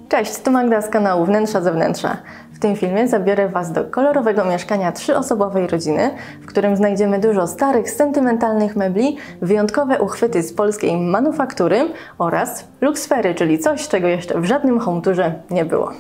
Cześć, tu Magda z kanału Wnętrza Zewnętrza. W tym filmie zabiorę Was do kolorowego mieszkania trzyosobowej rodziny, w którym znajdziemy dużo starych, sentymentalnych mebli, wyjątkowe uchwyty z polskiej manufaktury oraz luksfery, czyli coś, czego jeszcze w żadnym home tourze nie było.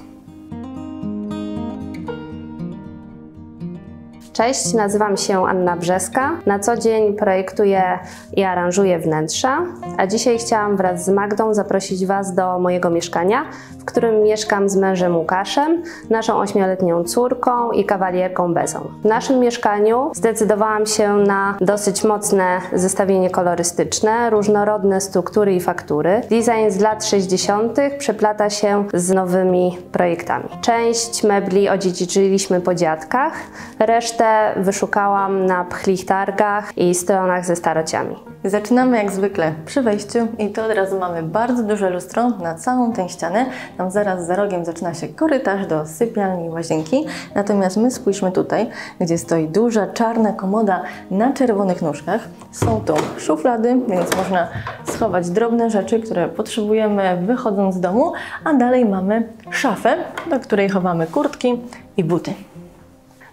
Cześć, nazywam się Anna Brzeska. Na co dzień projektuję i aranżuję wnętrza, a dzisiaj chciałam wraz z Magdą zaprosić Was do mojego mieszkania, w którym mieszkam z mężem Łukaszem, naszą 8-letnią córką i kawalierką Bezą. W naszym mieszkaniu zdecydowałam się na dosyć mocne zestawienie kolorystyczne, różnorodne struktury i faktury. Design z lat 60. przeplata się z nowymi projektami. Część mebli odziedziczyliśmy po dziadkach, resztę wyszukałam na pchlich targach i stronach ze starociami. Zaczynamy jak zwykle przy wejściu i to od razu mamy bardzo duże lustro na całą tę ścianę. Tam zaraz za rogiem zaczyna się korytarz do sypialni i łazienki. Natomiast my spójrzmy tutaj, gdzie stoi duża czarna komoda na czerwonych nóżkach. Są tu szuflady, więc można schować drobne rzeczy, które potrzebujemy wychodząc z domu, a dalej mamy szafę, do której chowamy kurtki i buty.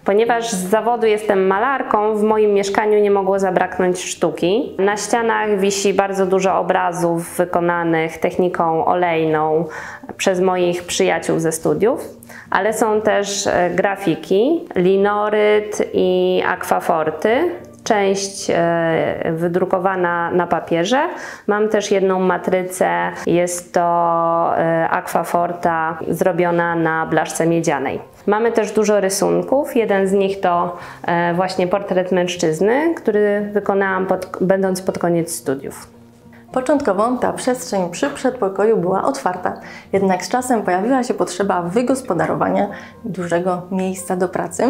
Ponieważ z zawodu jestem malarką, w moim mieszkaniu nie mogło zabraknąć sztuki. Na ścianach wisi bardzo dużo obrazów wykonanych techniką olejną przez moich przyjaciół ze studiów, ale są też grafiki, linoryt i akwaforty. Część wydrukowana na papierze. Mam też jedną matrycę, jest to akwaforta zrobiona na blaszce miedzianej. Mamy też dużo rysunków, jeden z nich to właśnie portret mężczyzny, który wykonałam będąc pod koniec studiów. Początkowo ta przestrzeń przy przedpokoju była otwarta, jednak z czasem pojawiła się potrzeba wygospodarowania dużego miejsca do pracy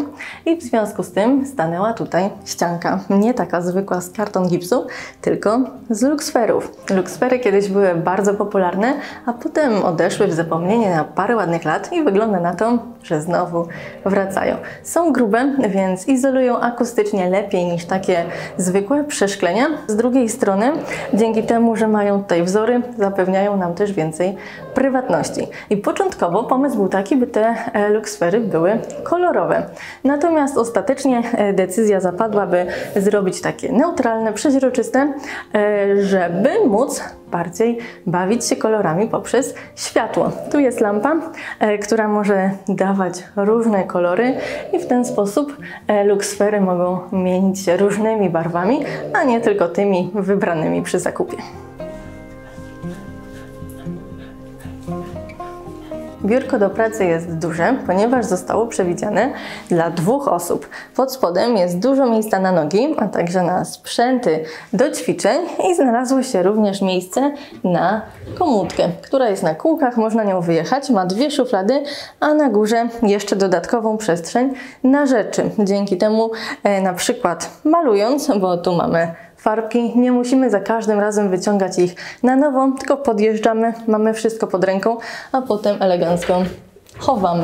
i w związku z tym stanęła tutaj ścianka. Nie taka zwykła z karton gipsu, tylko z luksferów. Luksfery kiedyś były bardzo popularne, a potem odeszły w zapomnienie na parę ładnych lat i wygląda na to, że znowu wracają. Są grube, więc izolują akustycznie lepiej niż takie zwykłe przeszklenia. Z drugiej strony, dzięki temu, że mają tutaj wzory, zapewniają nam też więcej prywatności. I początkowo pomysł był taki, by te luksfery były kolorowe. Natomiast ostatecznie decyzja zapadła, by zrobić takie neutralne, przeźroczyste, żeby móc bardziej bawić się kolorami poprzez światło. Tu jest lampa, która może dawać różne kolory i w ten sposób luksfery mogą mienić się różnymi barwami, a nie tylko tymi wybranymi przy zakupie. Biurko do pracy jest duże, ponieważ zostało przewidziane dla 2 osób. Pod spodem jest dużo miejsca na nogi, a także na sprzęty do ćwiczeń i znalazło się również miejsce na komódkę, która jest na kółkach, można nią wyjechać, ma 2 szuflady, a na górze jeszcze dodatkową przestrzeń na rzeczy. Dzięki temu na przykład malując, bo tu mamy farbki, nie musimy za każdym razem wyciągać ich na nowo, tylko podjeżdżamy, mamy wszystko pod ręką, a potem elegancko chowamy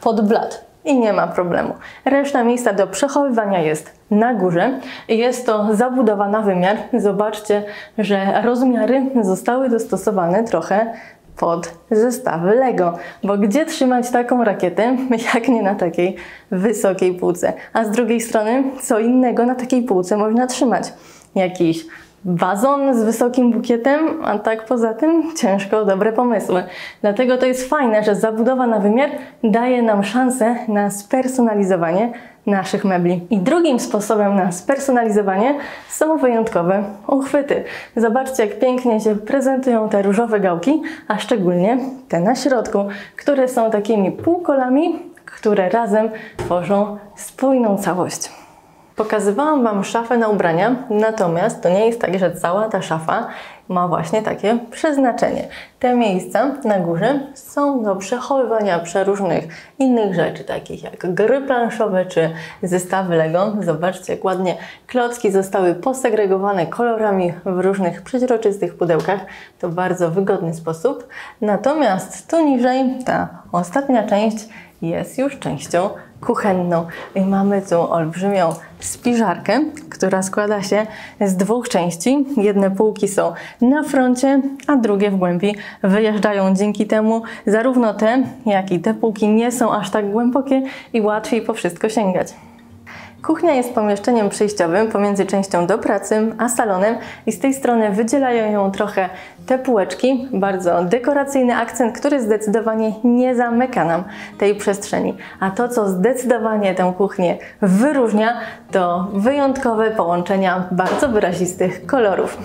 pod blat i nie ma problemu. Reszta miejsca do przechowywania jest na górze. Jest to zabudowa na wymiar. Zobaczcie, że rozmiary zostały dostosowane trochę pod zestawy Lego, bo gdzie trzymać taką rakietę, jak nie na takiej wysokiej półce? A z drugiej strony, co innego na takiej półce można trzymać? Jakiś wazon z wysokim bukietem, a tak poza tym ciężko o dobre pomysły. Dlatego to jest fajne, że zabudowa na wymiar daje nam szansę na spersonalizowanie naszych mebli. I drugim sposobem na spersonalizowanie są wyjątkowe uchwyty. Zobaczcie, jak pięknie się prezentują te różowe gałki, a szczególnie te na środku, które są takimi półkolami, które razem tworzą spójną całość. Pokazywałam Wam szafę na ubrania, natomiast to nie jest tak, że cała ta szafa ma właśnie takie przeznaczenie. Te miejsca na górze są do przechowywania przeróżnych innych rzeczy, takich jak gry planszowe czy zestawy Lego. Zobaczcie, jak ładnie klocki zostały posegregowane kolorami w różnych przeźroczystych pudełkach. To bardzo wygodny sposób. Natomiast tu niżej ta ostatnia część jest już częścią kuchenną. I mamy tu olbrzymią spiżarkę, która składa się z dwóch części. Jedne półki są na froncie, a drugie w głębi wyjeżdżają. Dzięki temu zarówno te, jak i te półki nie są aż tak głębokie i łatwiej po wszystko sięgać. Kuchnia jest pomieszczeniem przejściowym pomiędzy częścią do pracy a salonem i z tej strony wydzielają ją trochę te półeczki, bardzo dekoracyjny akcent, który zdecydowanie nie zamyka nam tej przestrzeni. A to, co zdecydowanie tę kuchnię wyróżnia, to wyjątkowe połączenia bardzo wyrazistych kolorów.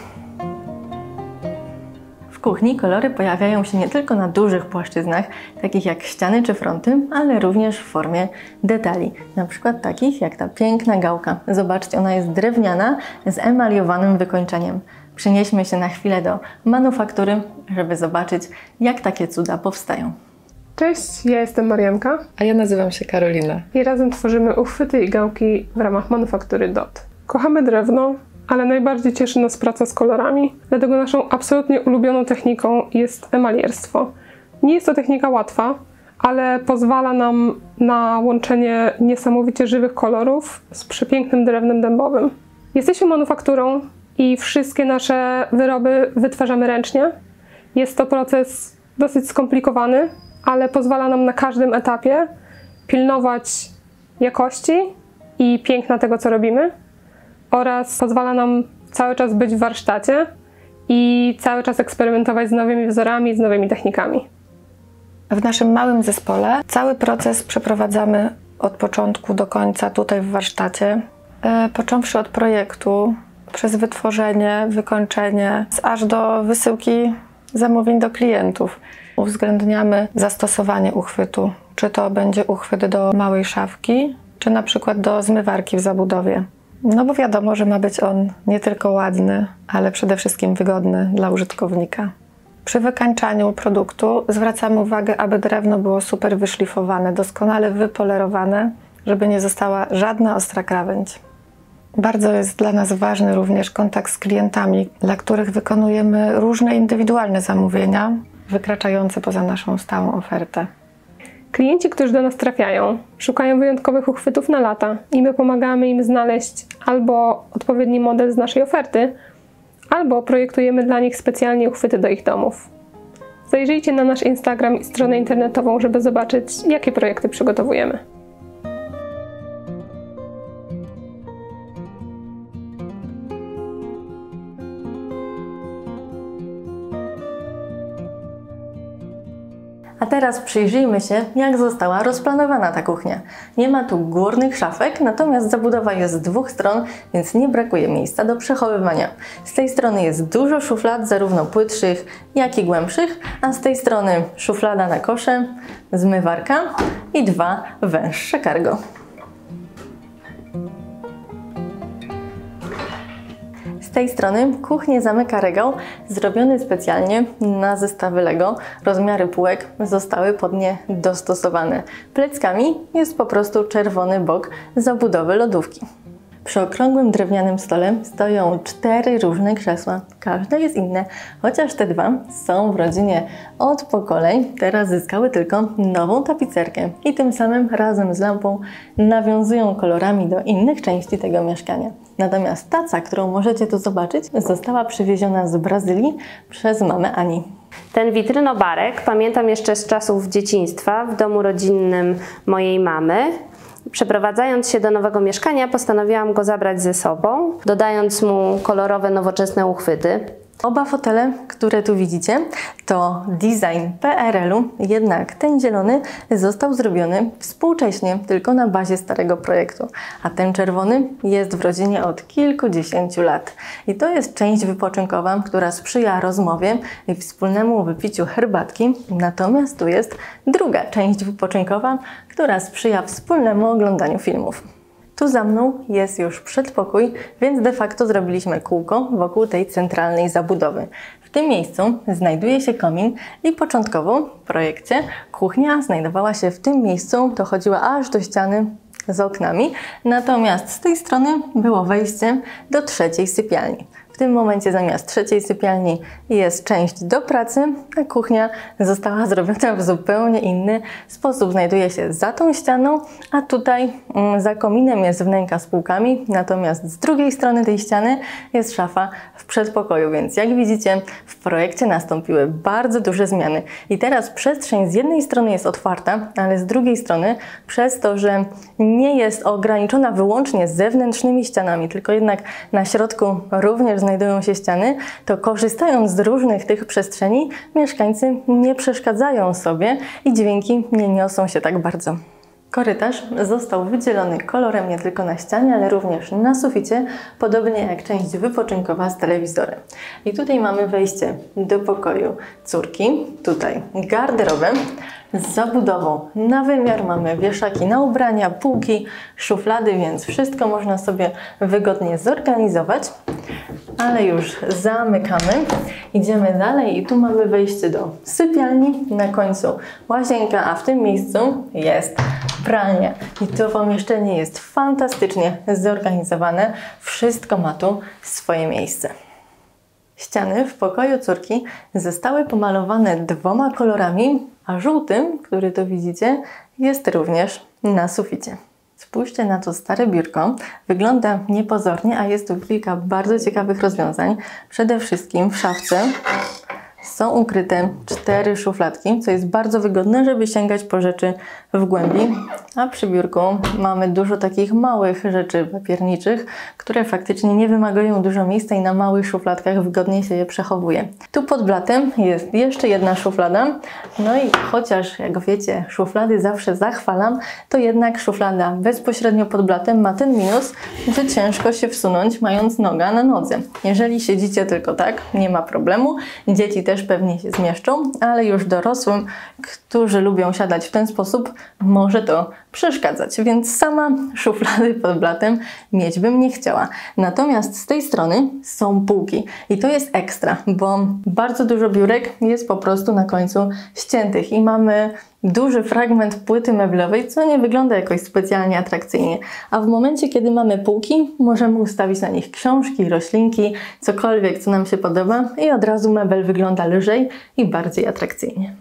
W kuchni kolory pojawiają się nie tylko na dużych płaszczyznach, takich jak ściany czy fronty, ale również w formie detali. Na przykład takich jak ta piękna gałka. Zobaczcie, ona jest drewniana z emaliowanym wykończeniem. Przenieśmy się na chwilę do manufaktury, żeby zobaczyć, jak takie cuda powstają. Cześć, ja jestem Marianka. A ja nazywam się Karolina. I razem tworzymy uchwyty i gałki w ramach manufaktury DOT. Kochamy drewno, ale najbardziej cieszy nas praca z kolorami, dlatego naszą absolutnie ulubioną techniką jest emalierstwo. Nie jest to technika łatwa, ale pozwala nam na łączenie niesamowicie żywych kolorów z przepięknym drewnem dębowym. Jesteśmy manufakturą i wszystkie nasze wyroby wytwarzamy ręcznie. Jest to proces dosyć skomplikowany, ale pozwala nam na każdym etapie pilnować jakości i piękna tego, co robimy, oraz pozwala nam cały czas być w warsztacie i cały czas eksperymentować z nowymi wzorami, z nowymi technikami. W naszym małym zespole cały proces przeprowadzamy od początku do końca tutaj w warsztacie, począwszy od projektu, przez wytworzenie, wykończenie, aż do wysyłki zamówień do klientów. Uwzględniamy zastosowanie uchwytu, czy to będzie uchwyt do małej szafki, czy na przykład do zmywarki w zabudowie. No bo wiadomo, że ma być on nie tylko ładny, ale przede wszystkim wygodny dla użytkownika. Przy wykańczaniu produktu zwracamy uwagę, aby drewno było super wyszlifowane, doskonale wypolerowane, żeby nie została żadna ostra krawędź. Bardzo jest dla nas ważny również kontakt z klientami, dla których wykonujemy różne indywidualne zamówienia, wykraczające poza naszą stałą ofertę. Klienci, którzy do nas trafiają, szukają wyjątkowych uchwytów na lata i my pomagamy im znaleźć albo odpowiedni model z naszej oferty, albo projektujemy dla nich specjalnie uchwyty do ich domów. Zajrzyjcie na nasz Instagram i stronę internetową, żeby zobaczyć, jakie projekty przygotowujemy. A teraz przyjrzyjmy się, jak została rozplanowana ta kuchnia. Nie ma tu górnych szafek, natomiast zabudowa jest z dwóch stron, więc nie brakuje miejsca do przechowywania. Z tej strony jest dużo szuflad, zarówno płytszych, jak i głębszych, a z tej strony szuflada na kosze, zmywarka i dwa węższe cargo. Z tej strony kuchnię zamyka regał zrobiony specjalnie na zestawy Lego. Rozmiary półek zostały pod nie dostosowane. Pleckami jest po prostu czerwony bok zabudowy lodówki. Przy okrągłym drewnianym stole stoją 4 różne krzesła. Każde jest inne, chociaż te dwa są w rodzinie od pokoleń. Teraz zyskały tylko nową tapicerkę i tym samym razem z lampą nawiązują kolorami do innych części tego mieszkania. Natomiast taca, którą możecie tu zobaczyć, została przywieziona z Brazylii przez mamę Ani. Ten witrynobarek pamiętam jeszcze z czasów dzieciństwa w domu rodzinnym mojej mamy. Przeprowadzając się do nowego mieszkania, postanowiłam go zabrać ze sobą, dodając mu kolorowe, nowoczesne uchwyty. Oba fotele, które tu widzicie, to design PRL-u, jednak ten zielony został zrobiony współcześnie, tylko na bazie starego projektu, a ten czerwony jest w rodzinie od kilkudziesięciu lat. I to jest część wypoczynkowa, która sprzyja rozmowie i wspólnemu wypiciu herbatki, natomiast tu jest druga część wypoczynkowa, która sprzyja wspólnemu oglądaniu filmów. Tu za mną jest już przedpokój, więc de facto zrobiliśmy kółko wokół tej centralnej zabudowy. W tym miejscu znajduje się komin i początkowo w projekcie kuchnia znajdowała się w tym miejscu, dochodziła aż do ściany z oknami, natomiast z tej strony było wejście do trzeciej sypialni. W tym momencie zamiast trzeciej sypialni jest część do pracy, a kuchnia została zrobiona w zupełnie inny sposób. Znajduje się za tą ścianą, a tutaj za kominem jest wnęka z półkami, natomiast z drugiej strony tej ściany jest szafa w przedpokoju, więc jak widzicie, w projekcie nastąpiły bardzo duże zmiany. I teraz przestrzeń z jednej strony jest otwarta, ale z drugiej strony przez to, że nie jest ograniczona wyłącznie zewnętrznymi ścianami, tylko jednak na środku również znajdują się ściany, to korzystając z różnych tych przestrzeni, mieszkańcy nie przeszkadzają sobie i dźwięki nie niosą się tak bardzo. Korytarz został wydzielony kolorem nie tylko na ścianie, ale również na suficie, podobnie jak część wypoczynkowa z telewizorem. I tutaj mamy wejście do pokoju córki, tutaj garderobę z zabudową na wymiar, mamy wieszaki na ubrania, półki, szuflady, więc wszystko można sobie wygodnie zorganizować. Ale już zamykamy, idziemy dalej i tu mamy wejście do sypialni, na końcu łazienka, a w tym miejscu jest pralnia. I to pomieszczenie jest fantastycznie zorganizowane, wszystko ma tu swoje miejsce. Ściany w pokoju córki zostały pomalowane 2 kolorami, a żółtym, który tu widzicie, jest również na suficie. Spójrzcie na to stare biurko. Wygląda niepozornie, a jest tu kilka bardzo ciekawych rozwiązań. Przede wszystkim w szafce są ukryte 4 szufladki, co jest bardzo wygodne, żeby sięgać po rzeczy w głębi. A przy biurku mamy dużo takich małych rzeczy papierniczych, które faktycznie nie wymagają dużo miejsca i na małych szufladkach wygodniej się je przechowuje. Tu pod blatem jest jeszcze jedna szuflada. No i chociaż, jak wiecie, szuflady zawsze zachwalam, to jednak szuflada bezpośrednio pod blatem ma ten minus, że ciężko się wsunąć, mając noga na nodze. Jeżeli siedzicie tylko tak, nie ma problemu. Dzieci też pewnie się zmieszczą, ale już dorosłym, którzy lubią siadać w ten sposób, może to przeszkadzać, więc sama szuflady pod blatem mieć bym nie chciała. Natomiast z tej strony są półki i to jest ekstra, bo bardzo dużo biurek jest po prostu na końcu ściętych i mamy duży fragment płyty meblowej, co nie wygląda jakoś specjalnie atrakcyjnie. A w momencie, kiedy mamy półki, możemy ustawić na nich książki, roślinki, cokolwiek, co nam się podoba i od razu mebel wygląda lżej i bardziej atrakcyjnie.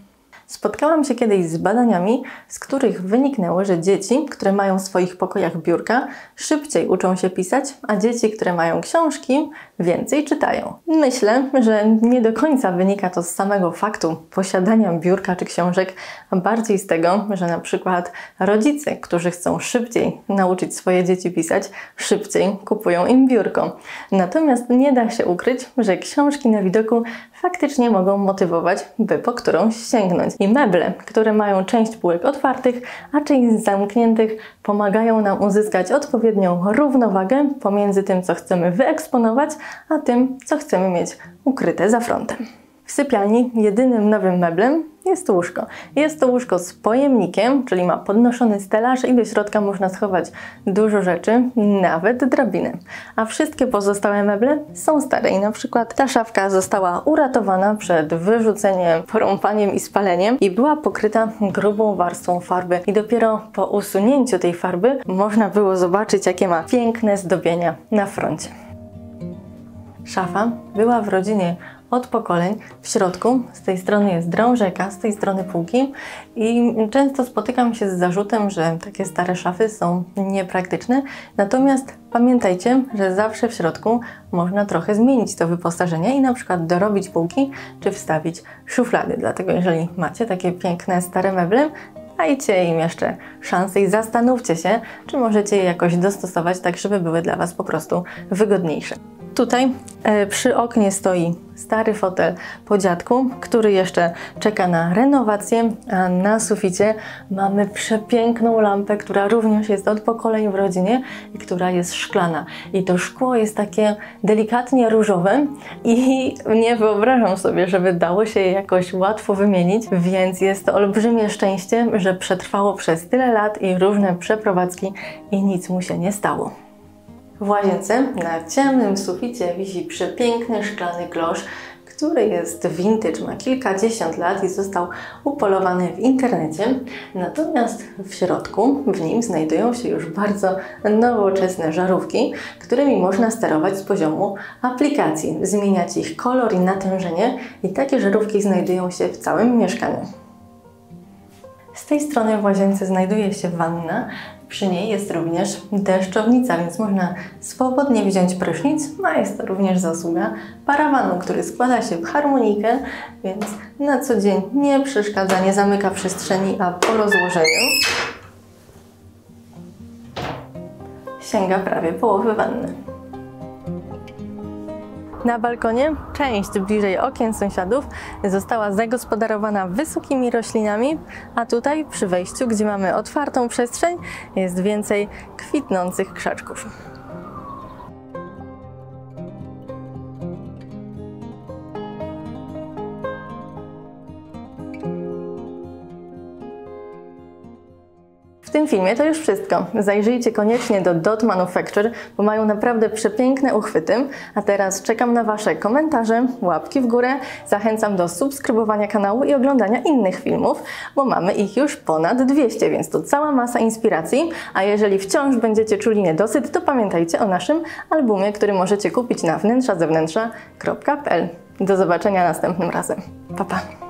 Spotkałam się kiedyś z badaniami, z których wyniknęło, że dzieci, które mają w swoich pokojach biurka, szybciej uczą się pisać, a dzieci, które mają książki, więcej czytają. Myślę, że nie do końca wynika to z samego faktu posiadania biurka czy książek, a bardziej z tego, że na przykład rodzice, którzy chcą szybciej nauczyć swoje dzieci pisać, szybciej kupują im biurko. Natomiast nie da się ukryć, że książki na widoku faktycznie mogą motywować, by po którąś sięgnąć. I meble, które mają część półek otwartych, a część zamkniętych, pomagają nam uzyskać odpowiednią równowagę pomiędzy tym, co chcemy wyeksponować, a tym, co chcemy mieć ukryte za frontem. W sypialni jedynym nowym meblem jest łóżko. Jest to łóżko z pojemnikiem, czyli ma podnoszony stelaż i do środka można schować dużo rzeczy, nawet drabinę. A wszystkie pozostałe meble są stare i na przykład ta szafka została uratowana przed wyrzuceniem, porąbaniem i spaleniem i była pokryta grubą warstwą farby. I dopiero po usunięciu tej farby można było zobaczyć, jakie ma piękne zdobienia na froncie. Szafa była w rodzinie od pokoleń. W środku z tej strony jest drążeka, z tej strony półki i często spotykam się z zarzutem, że takie stare szafy są niepraktyczne. Natomiast pamiętajcie, że zawsze w środku można trochę zmienić to wyposażenie i na przykład dorobić półki czy wstawić szuflady. Dlatego jeżeli macie takie piękne stare meble, dajcie im jeszcze szansę i zastanówcie się, czy możecie je jakoś dostosować tak, żeby były dla Was po prostu wygodniejsze. Tutaj przy oknie stoi stary fotel po dziadku, który jeszcze czeka na renowację, a na suficie mamy przepiękną lampę, która również jest od pokoleń w rodzinie i która jest szklana. I to szkło jest takie delikatnie różowe i nie wyobrażam sobie, żeby dało się je jakoś łatwo wymienić, więc jest to olbrzymie szczęście, że przetrwało przez tyle lat i różne przeprowadzki i nic mu się nie stało. W łazience na ciemnym suficie wisi przepiękny szklany klosz, który jest vintage, ma kilkadziesiąt lat i został upolowany w internecie. Natomiast w środku, w nim znajdują się już bardzo nowoczesne żarówki, którymi można sterować z poziomu aplikacji, zmieniać ich kolor i natężenie i takie żarówki znajdują się w całym mieszkaniu. Z tej strony w łazience znajduje się wanna. Przy niej jest również deszczownica, więc można swobodnie wziąć prysznic, a jest to również zasługa parawanu, który składa się w harmonikę, więc na co dzień nie przeszkadza, nie zamyka przestrzeni, a po rozłożeniu sięga prawie połowy wanny. Na balkonie część bliżej okien sąsiadów została zagospodarowana wysokimi roślinami, a tutaj przy wejściu, gdzie mamy otwartą przestrzeń, jest więcej kwitnących krzaczków. W tym filmie to już wszystko. Zajrzyjcie koniecznie do Dot Manufacture, bo mają naprawdę przepiękne uchwyty. A teraz czekam na Wasze komentarze, łapki w górę. Zachęcam do subskrybowania kanału i oglądania innych filmów, bo mamy ich już ponad 200, więc to cała masa inspiracji. A jeżeli wciąż będziecie czuli niedosyt, to pamiętajcie o naszym albumie, który możecie kupić na wnętrzazewnętrza.pl. Do zobaczenia następnym razem. Pa, pa!